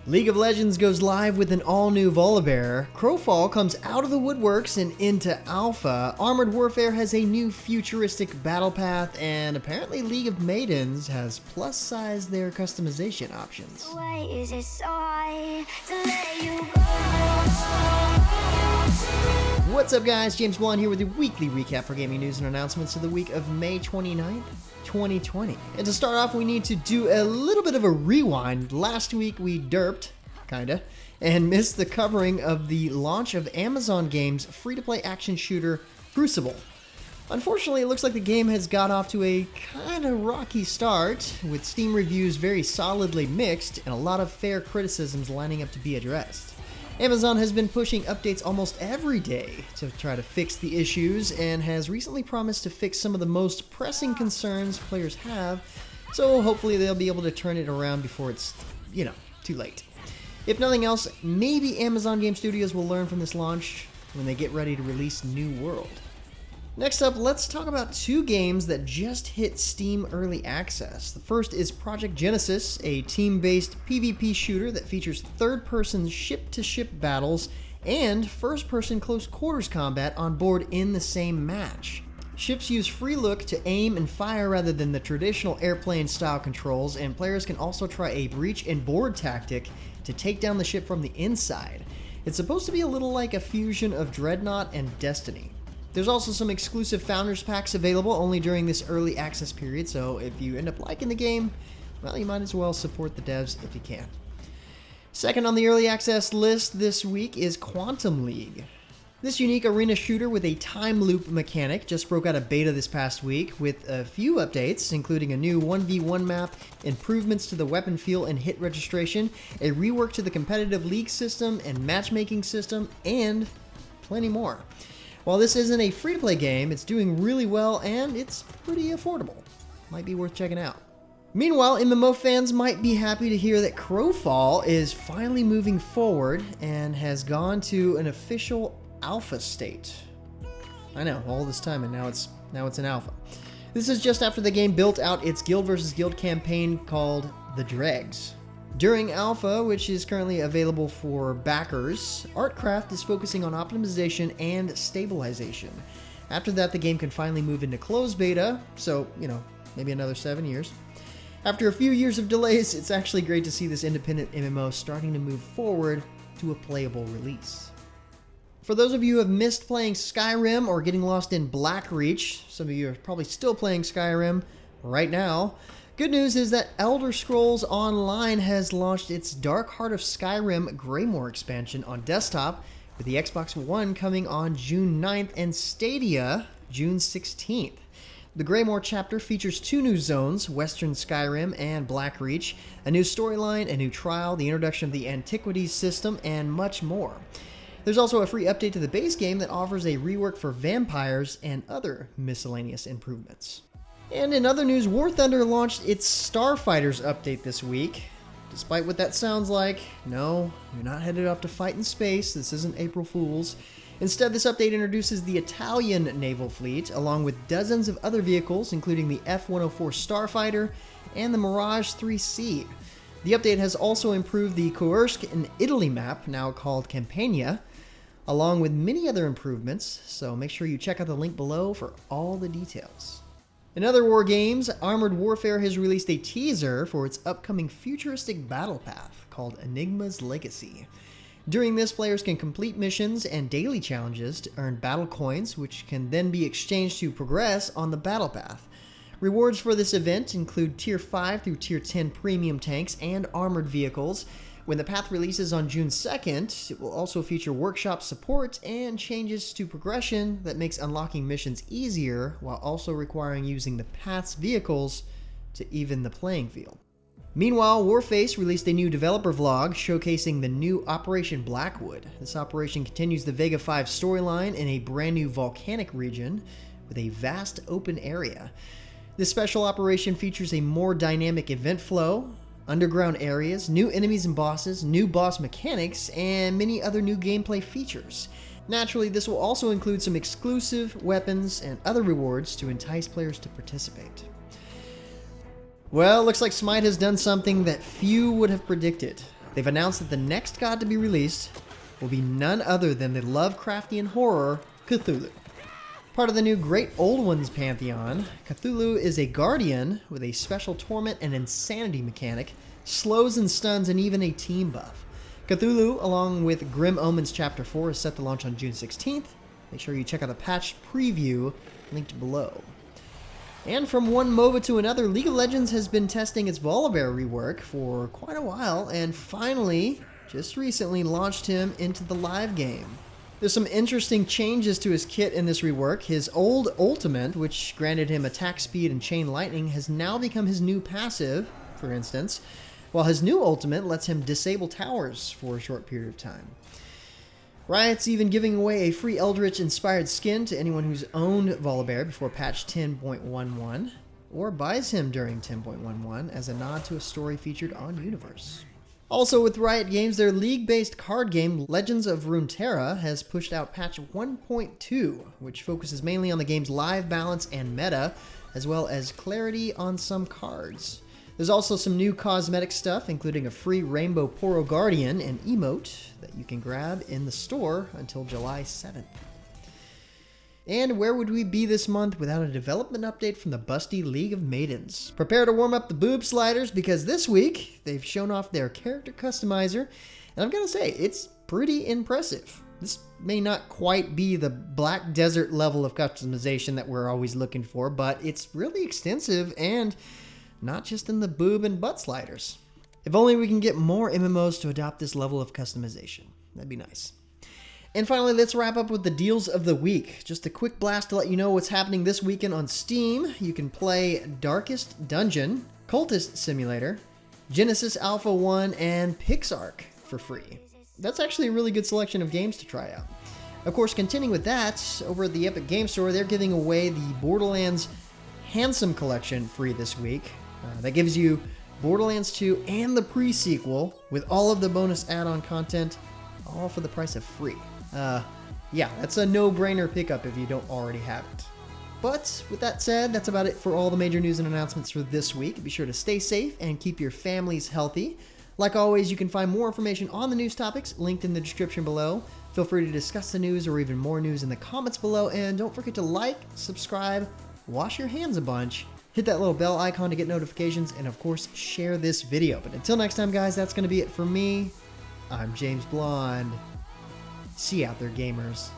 League of Legends goes live with an all-new Volibear, Crowfall comes out of the woodworks and into alpha, Armored Warfare has a new futuristic battle path, and apparently League of Maidens has plus-sized their customization options. Why is it so hard to let you go? What's up guys, James Blonde here with your weekly recap for gaming news and announcements of the week of May 29th, 2020. And to start off, we need to do a little bit of a rewind. Last week we derped, kinda, and missed the covering of the launch of Amazon Games' free-to-play action shooter, Crucible. Unfortunately, it looks like the game has got off to a kinda rocky start, with Steam reviews very solidly mixed and a lot of fair criticisms lining up to be addressed. Amazon has been pushing updates almost every day to try to fix the issues and has recently promised to fix some of the most pressing concerns players have, so hopefully they'll be able to turn it around before it's, too late. If nothing else, maybe Amazon Game Studios will learn from this launch when they get ready to release New World. Next up, let's talk about two games that just hit Steam Early Access. The first is Project Genesis, a team-based PvP shooter that features third-person ship-to-ship battles and first-person close-quarters combat on board in the same match. Ships use free look to aim and fire rather than the traditional airplane-style controls, and players can also try a breach and board tactic to take down the ship from the inside. It's supposed to be a little like a fusion of Dreadnought and Destiny. There's also some exclusive Founders Packs available only during this early access period, so if you end up liking the game, well, you might as well support the devs if you can. Second on the early access list this week is Quantum League. This unique arena shooter with a time loop mechanic just broke out of beta this past week with a few updates, including a new 1v1 map, improvements to the weapon feel and hit registration, a rework to the competitive league system and matchmaking system, and plenty more. While this isn't a free-to-play game, it's doing really well and it's pretty affordable. Might be worth checking out. Meanwhile, MMO fans might be happy to hear that Crowfall is finally moving forward and has gone to an official alpha state. I know, all this time and now it's an alpha. This is just after the game built out its Guild vs. Guild campaign called The Dregs. During alpha, which is currently available for backers, Artcraft is focusing on optimization and stabilization. After that, the game can finally move into closed beta, so, maybe another 7 years. After a few years of delays, it's actually great to see this independent MMO starting to move forward to a playable release. For those of you who have missed playing Skyrim or getting lost in Blackreach, some of you are probably still playing Skyrim right now. Good news is that Elder Scrolls Online has launched its Dark Heart of Skyrim Greymoor expansion on desktop, with the Xbox One coming on June 9th and Stadia June 16th. The Greymoor chapter features two new zones, Western Skyrim and Blackreach, a new storyline, a new trial, the introduction of the Antiquities system, and much more. There's also a free update to the base game that offers a rework for vampires and other miscellaneous improvements. And in other news, War Thunder launched its Starfighters update this week. Despite what that sounds like, no, you're not headed off to fight in space. This isn't April Fool's. Instead, this update introduces the Italian naval fleet, along with dozens of other vehicles, including the F-104 Starfighter and the Mirage 3C. The update has also improved the Kursk in Italy map, now called Campania, along with many other improvements, so make sure you check out the link below for all the details. In other war games, Armored Warfare has released a teaser for its upcoming futuristic battle path called Enigma's Legacy. During this, players can complete missions and daily challenges to earn battle coins, which can then be exchanged to progress on the battle path. Rewards for this event include Tier 5 through Tier 10 premium tanks and armored vehicles. When the path releases on June 2nd, it will also feature workshop support and changes to progression that makes unlocking missions easier, while also requiring using the path's vehicles to even the playing field. Meanwhile, Warface released a new developer vlog showcasing the new Operation Blackwood. This operation continues the Vega 5 storyline in a brand new volcanic region with a vast open area. This special operation features a more dynamic event flow, underground areas, new enemies and bosses, new boss mechanics, and many other new gameplay features. Naturally, this will also include some exclusive weapons and other rewards to entice players to participate. Well, looks like SMITE has done something that few would have predicted. they've announced that the next god to be released will be none other than the Lovecraftian horror Cthulhu. Part of the new Great Old Ones pantheon, Cthulhu is a guardian with a special torment and insanity mechanic, slows and stuns, and even a team buff. Cthulhu, along with Grim Omens Chapter 4, is set to launch on June 16th. Make sure you check out the patch preview linked below. And from one MOBA to another, League of Legends has been testing its Volibear rework for quite a while, and finally, just recently, launched him into the live game. There's some interesting changes to his kit in this rework. His old ultimate, which granted him attack speed and chain lightning, has now become his new passive, for instance, while his new ultimate lets him disable towers for a short period of time. Riot's even giving away a free Eldritch-inspired skin to anyone who's owned Volibear before patch 10.11, or buys him during 10.11 as a nod to a story featured on Universe. Also with Riot Games, their league-based card game Legends of Runeterra has pushed out patch 1.2, which focuses mainly on the game's live balance and meta, as well as clarity on some cards. There's also some new cosmetic stuff, including a free Rainbow Poro Guardian and emote that you can grab in the store until July 7th. And where would we be this month without a development update from the busty League of Maidens? Prepare to warm up the boob sliders, because this week they've shown off their character customizer, and I've got to say, it's pretty impressive. This may not quite be the Black Desert level of customization that we're always looking for, but it's really extensive, and not just in the boob and butt sliders. If only we can get more MMOs to adopt this level of customization. That'd be nice. And finally, let's wrap up with the deals of the week. Just a quick blast to let you know what's happening this weekend on Steam. You can play Darkest Dungeon, Cultist Simulator, Genesis Alpha 1, and PixArk for free. That's actually a really good selection of games to try out. Of course, continuing with that, over at the Epic Game Store, they're giving away the Borderlands Handsome Collection free this week. That gives you Borderlands 2 and the pre-sequel with all of the bonus add-on content, all for the price of free. Yeah, that's a no-brainer pickup if you don't already have it. But with that said, that's about it for all the major news and announcements for this week. Be sure to stay safe and keep your families healthy. Like always, you can find more information on the news topics linked in the description below. Feel free to discuss the news or even more news in the comments below, and don't forget to like, subscribe, wash your hands a bunch, hit that little bell icon to get notifications, and of course, share this video. But until next time, guys, that's going to be it for me. I'm James Blonde. See you out there, gamers.